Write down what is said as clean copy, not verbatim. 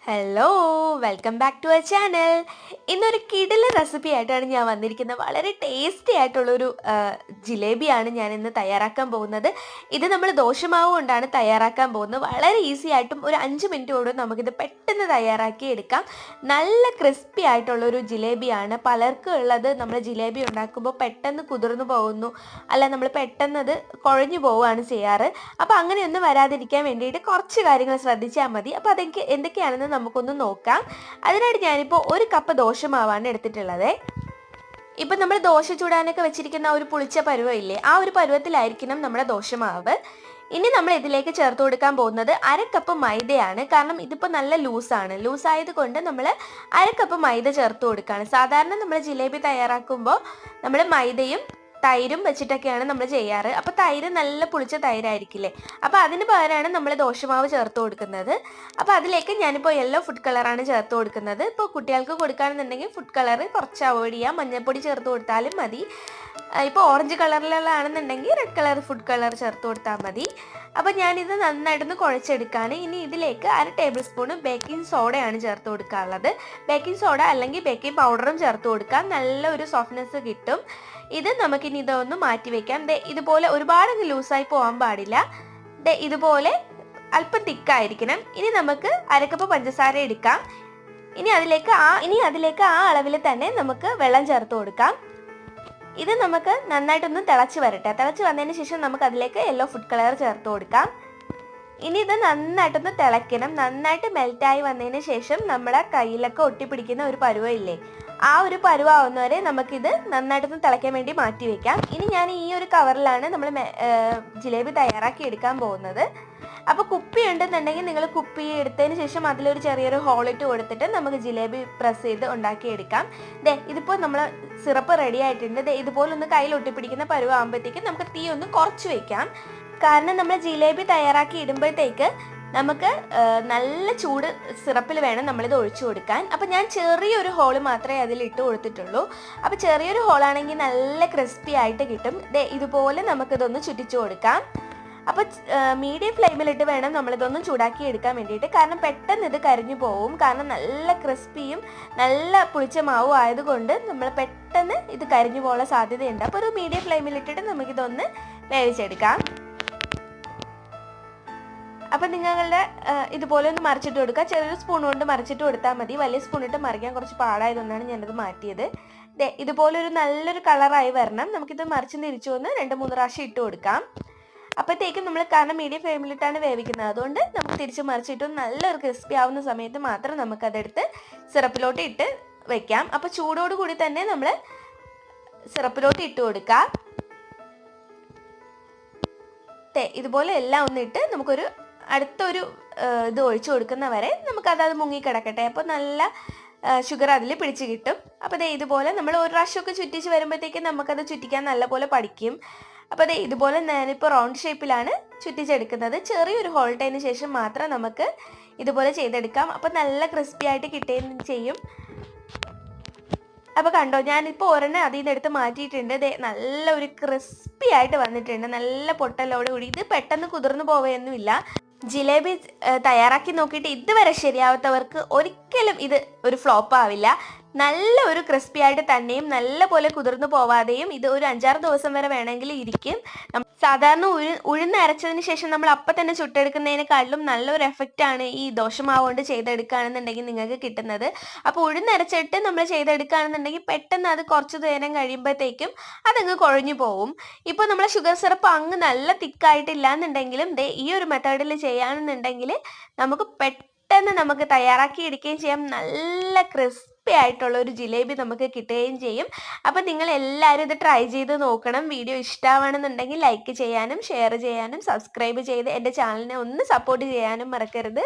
Hello welcome back to our channel. ഇന്നൊരു കിടിലൻ recipe ആയിട്ടാണ് ഞാൻ വന്നിരിക്കുന്നത്. വളരെ ടേസ്റ്റി ആയിട്ടുള്ളൊരു ജിലേബിയാണ് ഞാൻ ഇന്ന് തയ്യാറാക്കാൻ പോകുന്നത്. ഇത് നമ്മൾ ദോശമാവ് കൊണ്ടാണ് തയ്യാറാക്കാൻ പോകുന്നത്. വളരെ ഈസി ആയിട്ടും ഒരു 5 മിനിറ്റ് കൊണ്ട് നമുക്കിത് പെട്ടെന്ന് തയ്യാറാക്കി എടുക്കാം. നല്ല ക്രിസ്പി ആയിട്ടുള്ളൊരു ജിലേബിയാണ്. പലർക്കും ഉള്ളത് നമ്മൾ ജിലേബി ഉണ്ടാക്കുമ്പോൾ പെട്ടെന്ന് കുതിർന്നു പോകുന്നു, അല്ല നമ്മൾ പെട്ടെന്ന് അത് കുഴഞ്ഞു പോവുകയാണ് ചെയ്യാറ്. അപ്പോൾ അങ്ങനെയൊന്നും വരാതിരിക്കാൻ വേണ്ടിയിട്ട് കുറച്ച് കാര്യങ്ങൾ ശ്രദ്ധിച്ചാൽ മതി. അപ്പോൾ അതൊക്കെ എന്തൊക്കെയാണെന്ന് നമുക്കൊന്ന് നോക്കാം. അതിനായിട്ട് ഞാനിപ്പോൾ 1 കപ്പ് ദോശമാവാണ് എടുത്തിട്ടുള്ളത്. ഇപ്പം നമ്മൾ ദോശ ചൂടാനൊക്കെ വെച്ചിരിക്കുന്ന ഒരു പുളിച്ച പരുവം ഇല്ലേ, ആ ഒരു പരുവത്തിലായിരിക്കണം നമ്മുടെ ദോശമാവ്. ഇനി നമ്മൾ ഇതിലേക്ക് ചേർത്ത് കൊടുക്കാൻ പോകുന്നത് 1/2 കപ്പ് മൈദയാണ്. കാരണം ഇതിപ്പോൾ നല്ല ലൂസായത് കൊണ്ട് നമ്മൾ 1/2 കപ്പ് മൈദ ചേർത്ത് കൊടുക്കുകയാണ്. സാധാരണ നമ്മൾ ജിലേബി തയ്യാറാക്കുമ്പോൾ നമ്മൾ മൈദയും തൈരും വെച്ചിട്ടൊക്കെയാണ് നമ്മൾ ചെയ്യാറ്. അപ്പോൾ തൈര് നല്ല പുളിച്ച തൈരായിരിക്കില്ലേ, അപ്പോൾ അതിന് പകരമാണ് നമ്മൾ ദോശമാവ് ചേർത്ത് കൊടുക്കുന്നത്. അപ്പോൾ അതിലേക്ക് ഞാനിപ്പോൾ യെല്ലോ ഫുഡ് കളറാണ് ചേർത്ത് കൊടുക്കുന്നത്. ഇപ്പോൾ കുട്ടികൾക്ക് കൊടുക്കുകയാണെന്നുണ്ടെങ്കിൽ ഫുഡ് കളർ കുറച്ച് അവോയ്ഡ് ചെയ്യാം, മഞ്ഞൾപ്പൊടി ചേർത്ത് കൊടുത്താലും മതി. ഇപ്പോൾ ഓറഞ്ച് കളറിലുള്ളതാണെന്നുണ്ടെങ്കിൽ റെഡ് കളർ ഫുഡ് കളർ ചേർത്ത് കൊടുത്താൽ മതി. അപ്പോൾ ഞാനിത് നന്നായിട്ടൊന്ന് കുഴച്ചെടുക്കുകയാണ്. ഇനി ഇതിലേക്ക് 1 ടേബിൾ സ്പൂൺ ബേക്കിംഗ് സോഡയാണ് ചേർത്ത് കൊടുക്കാനുള്ളത്. ബേക്കിംഗ് സോഡ അല്ലെങ്കിൽ ബേക്കിംഗ് പൗഡറും ചേർത്ത് കൊടുക്കാം, നല്ലൊരു സോഫ്റ്റ്നെസ് കിട്ടും. ഇത് നമുക്കിനി ഇതൊന്ന് മാറ്റി വെക്കാം. ഇതുപോലെ ഒരുപാട് ലൂസായി പോകാൻ പാടില്ല. ഇതുപോലെ അല്പം തിക്കായിരിക്കണം. ഇനി നമുക്ക് 1/2 കപ്പ് പഞ്ചസാര എടുക്കാം. ഇനി അതിലേക്ക് ആ അളവിൽ തന്നെ നമുക്ക് വെള്ളം ചേർത്ത് കൊടുക്കാം. ഇത് നമുക്ക് നന്നായിട്ടൊന്ന് തിളച്ച് വരട്ടെ. തിളച്ച് വന്നതിന് ശേഷം നമുക്ക് അതിലേക്ക് യെല്ലോ ഫുഡ് കളർ ചേർത്ത് കൊടുക്കാം. ഇനി ഇത് നന്നായിട്ടൊന്ന് തിളയ്ക്കണം. നന്നായിട്ട് മെൽറ്റായി വന്നതിന് ശേഷം നമ്മുടെ കയ്യിലൊക്കെ ഒട്ടിപ്പിടിക്കുന്ന ഒരു പരുവം ഇല്ലേ, ആ ഒരു പരുവാവുന്നവരെ നമുക്കിത് നന്നായിട്ടൊന്ന് തിളയ്ക്കാൻ വേണ്ടി മാറ്റി വെക്കാം. ഇനി ഞാൻ ഈ ഒരു കവറിലാണ് നമ്മൾ ജിലേബി തയ്യാറാക്കി എടുക്കാൻ പോകുന്നത്. അപ്പോൾ കുപ്പി ഉണ്ടെന്നുണ്ടെങ്കിൽ നിങ്ങൾ കുപ്പി എടുത്തതിന് ശേഷം അതിലൊരു ചെറിയൊരു ഹോളിട്ട് കൊടുത്തിട്ട് നമുക്ക് ജിലേബി പ്രസ് ചെയ്ത് ഉണ്ടാക്കിയെടുക്കാം. ഇതിപ്പോൾ നമ്മൾ സിറപ്പ് റെഡി ആയിട്ടുണ്ട്. ഇതുപോലെ ഒന്ന് കയ്യിൽ ഒട്ടിപ്പിടിക്കുന്ന പരുവാകുമ്പോഴത്തേക്കും നമുക്ക് തീ ഒന്ന് കുറച്ച് വെക്കാം. കാരണം നമ്മൾ ജിലേബി തയ്യാറാക്കി ഇടുമ്പോഴത്തേക്ക് നമുക്ക് നല്ല ചൂട് സിറപ്പിൽ വേണം നമ്മളിത് ഒഴിച്ചു കൊടുക്കാൻ. അപ്പോൾ ഞാൻ ചെറിയൊരു ഹോള് മാത്രമേ അതിൽ ഇട്ട് കൊടുത്തിട്ടുള്ളൂ. അപ്പോൾ ചെറിയൊരു ഹോളാണെങ്കിൽ നല്ല ക്രിസ്പി ആയിട്ട് കിട്ടും. ഇതുപോലെ നമുക്കിതൊന്ന് ചുറ്റിച്ചു കൊടുക്കാം. അപ്പോൾ മീഡിയം ഫ്ലെയിമിലിട്ട് വേണം നമ്മളിതൊന്ന് ചൂടാക്കി എടുക്കാൻ വേണ്ടിയിട്ട്. കാരണം പെട്ടെന്ന് ഇത് കരിഞ്ഞു പോവും. കാരണം നല്ല ക്രിസ്പിയും നല്ല പുളിച്ച മാവും ആയതുകൊണ്ട് നമ്മൾ പെട്ടെന്ന് ഇത് കരിഞ്ഞു പോകാനുള്ള സാധ്യതയുണ്ട്. അപ്പോൾ ഒരു മീഡിയം ഫ്ലെയിമിലിട്ടിട്ട് നമുക്കിതൊന്ന് വേവിച്ചെടുക്കാം. അപ്പം നിങ്ങളുടെ ഇതുപോലെ ഒന്ന് മറിച്ചിട്ട് കൊടുക്കുക. ചെറിയൊരു സ്പൂൺ കൊണ്ട് മറിച്ചിട്ട് കൊടുത്താൽ മതി. വലിയ സ്പൂണിട്ട് മറിക്കാൻ കുറച്ച് പാടായതുകൊണ്ടാണ് ഞാനത് മാറ്റിയത്. ഇതുപോലെ ഒരു നല്ലൊരു കളറായി വരണം. നമുക്കിത് മറിച്ച് തിരിച്ചു വന്ന് 2-3 പ്രാവശ്യം ഇട്ട് കൊടുക്കാം. അപ്പോഴത്തേക്കും നമ്മൾ കാരണം മീഡിയം ഫ്ലെയിമിലിട്ടാണ് വേവിക്കുന്നത്, അതുകൊണ്ട് നമുക്ക് തിരിച്ച് മറിച്ചിട്ട് നല്ലൊരു ക്രിസ്പി ആവുന്ന സമയത്ത് മാത്രം നമുക്കതെടുത്ത് സിറപ്പിലോട്ട് ഇട്ട് വെക്കാം. അപ്പോൾ ചൂടോട് കൂടി തന്നെ നമ്മൾ സിറപ്പിലോട്ട് ഇട്ട് കൊടുക്കാം. ഇതുപോലെ എല്ലാം ഒന്നിട്ട് നമുക്കൊരു അടുത്തൊരു ഇത് ഒഴിച്ചു കൊടുക്കുന്ന വരെ നമുക്കത് മുങ്ങി കിടക്കട്ടെ. അപ്പോൾ നല്ല ഷുഗർ അതിൽ പിടിച്ച് കിട്ടും. അപ്പോൾ ഇതുപോലെ നമ്മൾ ഒരു പ്രാവശ്യമൊക്കെ ചുറ്റിച്ച് വരുമ്പോഴത്തേക്കും നമുക്കത് ചുറ്റിക്കാൻ നല്ലപോലെ പഠിക്കും. അപ്പോൾ ഇതുപോലെ ഞാനിപ്പോൾ റൗണ്ട് ഷേപ്പിലാണ് ചുറ്റിച്ചെടുക്കുന്നത്. ചെറിയൊരു ഹോൾട്ടതിന് ശേഷം മാത്രം നമുക്ക് ഇതുപോലെ ചെയ്തെടുക്കാം. അപ്പോൾ നല്ല ക്രിസ്പി ആയിട്ട് കിട്ടുകയും ചെയ്യും. അപ്പോൾ കണ്ടോ, ഞാനിപ്പോൾ ഒരെണ്ണം അതിൽ നിന്ന് എടുത്ത് മാറ്റിയിട്ടുണ്ട്. നല്ല ഒരു ക്രിസ്പി ആയിട്ട് വന്നിട്ടുണ്ട്, നല്ല പൊട്ടലോട് കൂടി. ഇത് പെട്ടെന്ന് കുതിർന്നു പോവുകയൊന്നുമില്ല. ജിലേബി തയ്യാറാക്കി നോക്കിയിട്ട് ഇതുവരെ ശരിയാവാത്തവർക്ക് ഒരിക്കലും ഇത് ഒരു ഫ്ലോപ്പ് ആവില്ല. നല്ല ഒരു ക്രിസ്പി ആയിട്ട് തന്നെയും നല്ല പോലെ കുതിർന്നു പോവാതെയും ഇത് ഒരു 5-6 ദിവസം വരെ വേണമെങ്കിൽ ഇരിക്കും. സാധാരണ ഉഴുന്ന് അരച്ചതിന് ശേഷം നമ്മൾ അപ്പം തന്നെ ചുട്ടെടുക്കുന്നതിനേക്കാളും നല്ലൊരു എഫക്റ്റാണ് ഈ ദോശമാവ് കൊണ്ട് ചെയ്തെടുക്കുകയാണെന്നുണ്ടെങ്കിൽ നിങ്ങൾക്ക് കിട്ടുന്നത്. അപ്പോൾ ഉഴുന്നരച്ചിട്ട് നമ്മൾ ചെയ്തെടുക്കുകയാണെന്നുണ്ടെങ്കിൽ പെട്ടെന്ന് അത് കുറച്ച് നേരം കഴിയുമ്പോഴത്തേക്കും അതങ്ങ് കുഴഞ്ഞു പോവും. ഇപ്പോൾ നമ്മൾ ഷുഗർ സിറപ്പ് അങ്ങ് നല്ല തിക്കായിട്ടില്ല എന്നുണ്ടെങ്കിലും ഈ ഒരു മെത്തേഡിൽ ചെയ്യുകയാണെന്നുണ്ടെങ്കിൽ നമുക്ക് പെട്ടെന്ന് നമുക്ക് തയ്യാറാക്കി എടുക്കുകയും ചെയ്യാം. നല്ല ക്രിസ്പി ആയിട്ടുള്ള ഒരു ജിലേബി നമുക്ക് കിട്ടുകയും ചെയ്യും. അപ്പം നിങ്ങൾ എല്ലാവരും ഇത് ട്രൈ ചെയ്ത് നോക്കണം. വീഡിയോ ഇഷ്ടമാണെന്നുണ്ടെങ്കിൽ ലൈക്ക് ചെയ്യാനും ഷെയർ ചെയ്യാനും സബ്സ്ക്രൈബ് ചെയ്ത് എൻ്റെ ചാനലിനെ ഒന്ന് സപ്പോർട്ട് ചെയ്യാനും മറക്കരുത്.